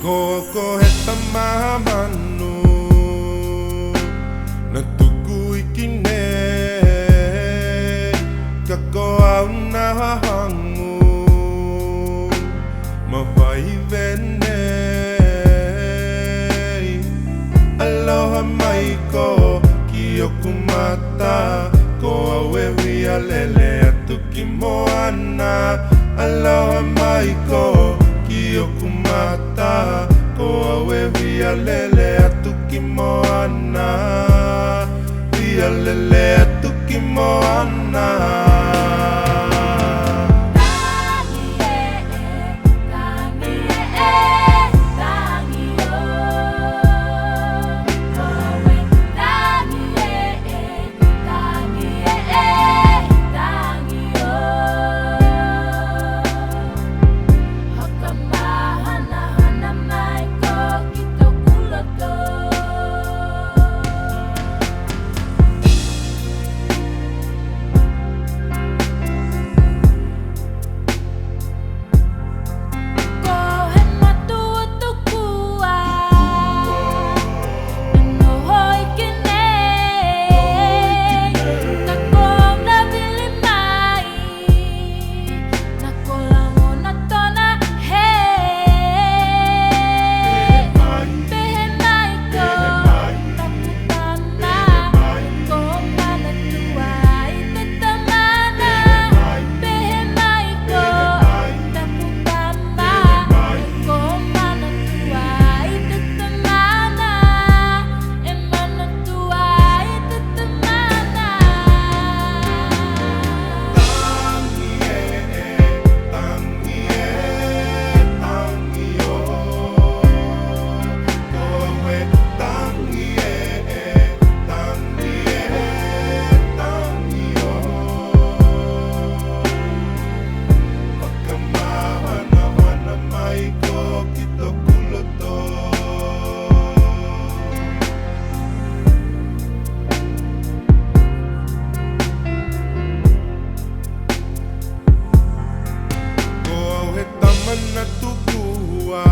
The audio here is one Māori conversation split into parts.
Koko he tamaha manu na tuku iki nei kako au na hangu mawai venei aloha mai ko ki oku mata ko awe wia lele atu ki moana aloha mai ko ki oku mata ko awe wia lele atu ki moana wia lele atu ki moana. Na tukua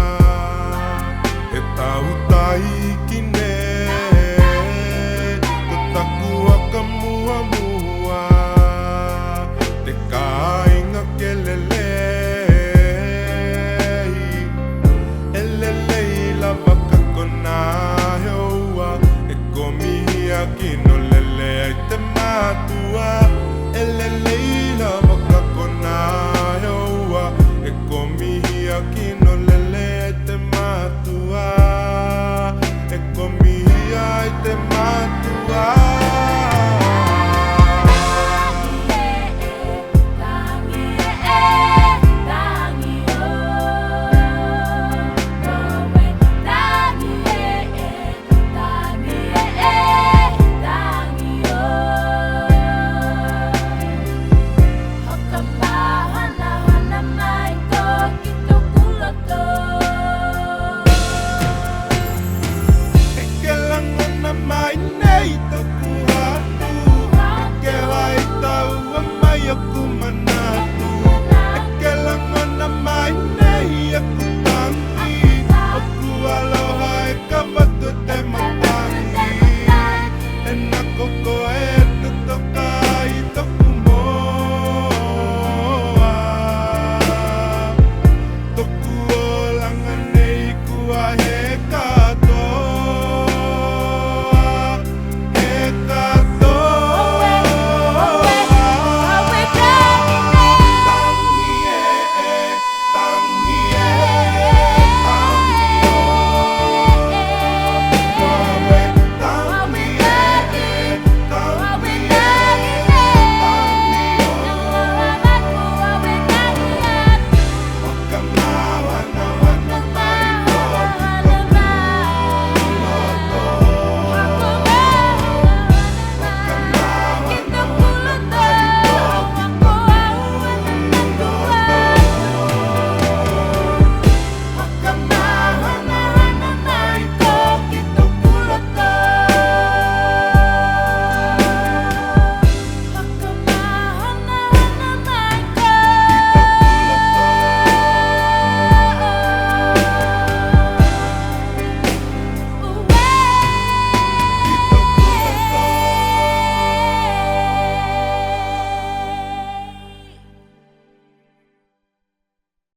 e tau tai ki nei ko takua ka mua mua te kāinga ke lelei lava ka kona heua e komihia ki no lele ai te matua e lelei lava ka kona heua e komihia ki no lele ai te matua e komihia ai te matua. Mai nei toku hatu ke wai tau mai oku